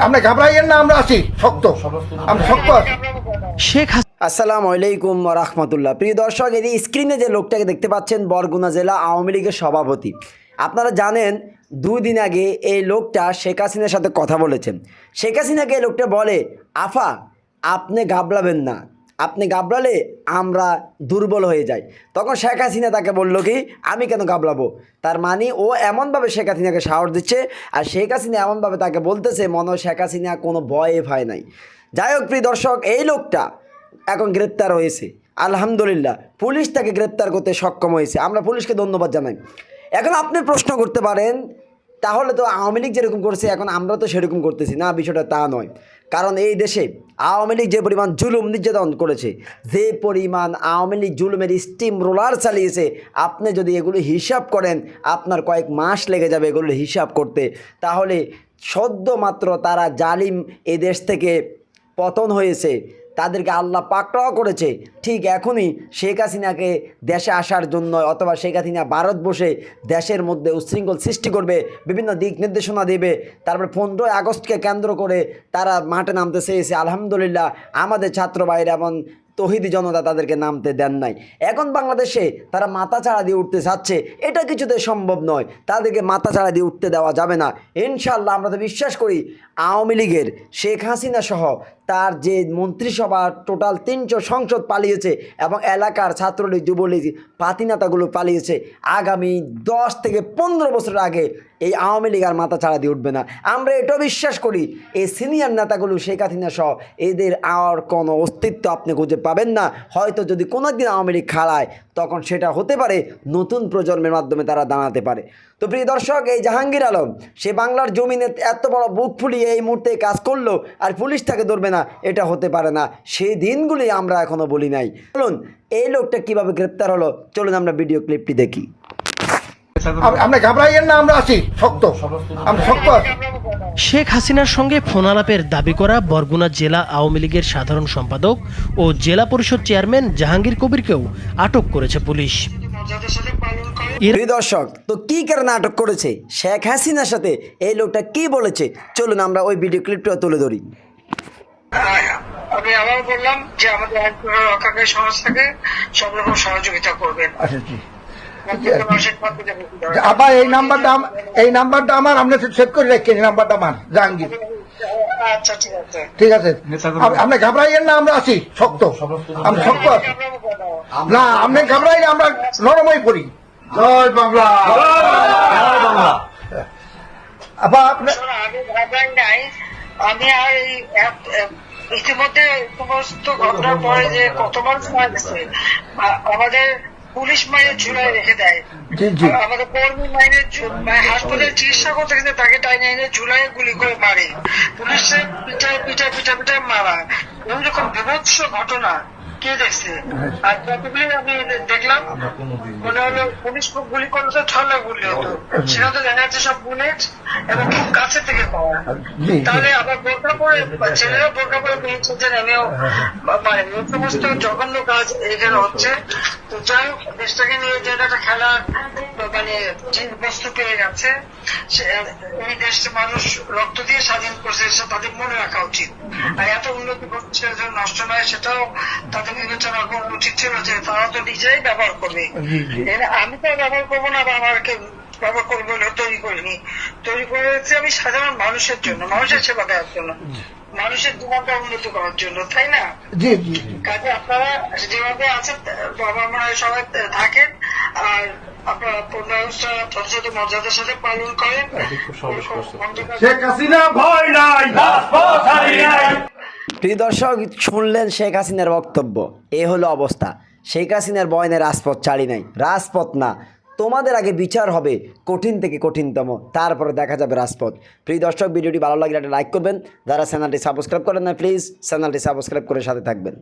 আপনি ঘাবড়াইয়েন না, আমরা আছি শক্ত, আমরা শক্ত আছি। শেখ আসসালামু আলাইকুম ওয়া রাহমাতুল্লাহ। প্রিয় দর্শক, এই স্ক্রিনে যে লোকটাকে দেখতে পাচ্ছেন বরগুনা জেলা আওয়ামী লীগের সভাপতি। আপনারা জানেন 2 দিন আগে এই লোকটা শেখ হাসিনার সাথে কথা বলেছেন। শেখ হাসিনাকে এই লোকটা বলে, আফা আপনি ঘাবড়াবেন না, আপনি ঘাবড়ালে আমরা দুর্বল হয়ে যাই। তখন শেখ হাসিনা তাকে বললো কি, আমি কেন ঘাবড়াবো? তার মানে ও এমনভাবে শেখ হাসিনাকে সাহস দিচ্ছে, আর শেখ হাসিনা এমনভাবে তাকে বলতেছে মনে হয় শেখ হাসিনা কোনো ভয়ে ভয় নাই। যাই হোক প্রিয় দর্শক, এই লোকটা এখন গ্রেপ্তার হয়েছে। আলহামদুলিল্লাহ, পুলিশ তাকে গ্রেপ্তার করতে সক্ষম হয়েছে। আমরা পুলিশকে ধন্যবাদ জানাই। এখন আপনি প্রশ্ন করতে পারেন, তাহলে তো আওয়ামী লীগ যেরকম করছে এখন আমরা তো সেরকম করতেছি না। বিষয়টা তা নয়, কারণ এই দেশে আওয়ামী লীগ যে পরিমাণ জুলুম নির্যাতন করেছে, যে পরিমাণ আওয়ামী লীগ জুলুমের স্টিম রোলার চালিয়েছে, আপনি যদি এগুলো হিসাব করেন আপনার কয়েক মাস লেগে যাবে এগুলো হিসাব করতে। তাহলে সদ্য মাত্র তারা জালিম এ দেশ থেকে পতন হয়েছে, তাদেরকে আল্লাহ পাকড়াও করেছে। ঠিক এখনই শেখ হাসিনাকে দেশে আসার জন্য অথবা শেখ হাসিনা ভারত বসে দেশের মধ্যে উচ্ছৃঙ্খল সৃষ্টি করবে, বিভিন্ন দিক নির্দেশনা দেবে। তারপর 15ই আগস্টকে কেন্দ্র করে তারা মাঠে নামতে চেয়েছে। আলহামদুলিল্লাহ, আমাদের ছাত্র ভাইরা এবং তৌহিদি জনতা তাদেরকে নামতে দেন নাই। এখন বাংলাদেশে তারা মাথা চাড়া দিয়ে উঠতে চাচ্ছে, এটা কিছুতে সম্ভব নয়। তাদেরকে মাথা চাড়া দিয়ে উঠতে দেওয়া যাবে না। ইনশাআল্লাহ আমরা তো বিশ্বাস করি আওয়ামী লীগের শেখ হাসিনা সহ তার যে মন্ত্রিসভা টোটাল 300 সংসদ পালিয়েছে এবং এলাকার ছাত্রলীগ যুবলীগ পাতিনেতাগুলো পালিয়েছে, আগামী 10 থেকে 15 বছর আগে এই আওয়ামী লীগ আর মাথা ছাড়া দিয়ে উঠবে না। আমরা এটাও বিশ্বাস করি এই সিনিয়র নেতাগুলো শেখ হাসিনা সহ এদের আর কোনো অস্তিত্ব আপনি খুঁজে পাবেন না। হয়তো যদি কোনো দিন আওয়ামী লীগ খাড়ায় তখন সেটা হতে পারে নতুন প্রজন্মের মাধ্যমে তারা দাঁড়াতে পারে। তো প্রিয় দর্শক, এই জাহাঙ্গীর আলম সে বাংলার জমিনে এত বড় বুক ফুলিয়ে এই মুহূর্তে কাজ করলো আর পুলিশ তাকে ধরবে না, এটা হতে পারে না। সেই দিনগুলি আমরা এখনো বলি নাই। চলুন এই লোকটা কিভাবে গ্রেপ্তার হলো, চলুন আমরা ভিডিও ক্লিপটি দেখি। আপনি ঘাবড়াইয়েন না, আমরা আছি শক্ত, আমরা শক্ত আছি। শেখ হাসিনার সঙ্গে ফোনালাপের দাবি করা বরগুনা জেলা আওয়ামী লীগের সাধারণ সম্পাদক ও জেলা পরিষদ চেয়ারম্যান জাহাঙ্গীর কবিরকেও আটক করেছে পুলিশ। প্রিয় দর্শক, তো কি কারণে আটক করেছে, শেখ হাসিনার সাথে এই লোকটা কি বলেছে, চলুন আমরা ওই ভিডিও ক্লিপটা তুলে ধরি। আমি আবার বললাম যে আমাদের রক্ষাকারী সংস্থাকে সব রকম সহযোগিতা করবেন। আবার এই নাম্বারটা আমার, আপনি সেভ করে রাখেন। এই নাম্বারটা আমার জাহাঙ্গীর। আচ্ছা ঠিক আছে, ঠিক আছে। আপনি ঘাবড়াইয়েন না, আমরা আছি শক্ত, আমরা শক্ত আছি। না আপনি ঘাবড়াইলে আমরা নরমই পড়ি। জয় বাংলা, জয় বাংলা। আবার আপনি আমি ভাবলাম নাই, আমি আর ইতিমধ্যে সমস্ত ঘটনার পরে যে কত মানুষ মারা গেছে, আমাদের পুলিশ মাইনের ঝুলায় রেখে দেয়, আমাদের কর্মী মাইনের হাসপাতালে চিকিৎসা করতে গেছে তাকে টাইনে এনে ঝুলায় গুলি করে মারে, পুলিশের পিঠায় পিঠায় পিঠা পিঠা মারা, এইরকম বিভৎস ঘটনা কে দেখছে? আর যতগুলি আমি দেখলাম মনে হলো পুলিশ গুলি করলে তো ছলা গুলি হতো, সেখানে তো দেখা যাচ্ছে সব বুলেট এবং খুব কাছে থেকে পাওয়া। তাহলে আবার বোরকা পরে ছেলেরা বোরকা পরে পেয়েছে যে আমিও মানে সমস্ত জঘন্য কাজ এখানে হচ্ছে। তো যাই হোক, দেশটাকে নিয়ে যে একটা খেলার মানে বস্তু পেয়ে গেছে, এই দেশটা মানুষ রক্ত দিয়ে স্বাধীন করছে, তাদের মনে রাখা উচিত। আর এত উন্নতি করছে নষ্ট নয়, সেটাও তাদের বিবেচনা করা উচিত ছিল যে তারা তো নিজেই ব্যবহার করবে। আমি তো ব্যবহার করবো না বা আমাকে ব্যবহার করবো তৈরি করিনি, তৈরি করেছি আমি সাধারণ মানুষের জন্য, মানুষের সেবা দেওয়ার জন্য, মানুষের জীবনটা উন্নতি করার জন্য, তাই না? কাজে আপনারা যেভাবে আছেন আমার মনে হয় সবাই থাকেন, আর আপনারা 15 আগস্টটা যথাযথ মর্যাদার সাথে পালন করেন। শেখ হাসিনা ভয় নাই। প্রিয় দর্শক, শুনলেন শেখ হাসিনার বক্তব্য। এ হলো অবস্থা। শেখ হাসিনার বয়নে রাজপথ ছাড়ি নাই, রাজপথ না, তোমাদের আগে বিচার হবে কঠিন থেকে কঠিনতম, তারপরে দেখা যাবে রাজপথ। প্রিয় দর্শক, ভিডিওটি ভালো লাগলে একটা লাইক করবেন, যারা চ্যানেলটি সাবস্ক্রাইব করেন না প্লিজ চ্যানেলটি সাবস্ক্রাইব করে সাথে থাকবেন।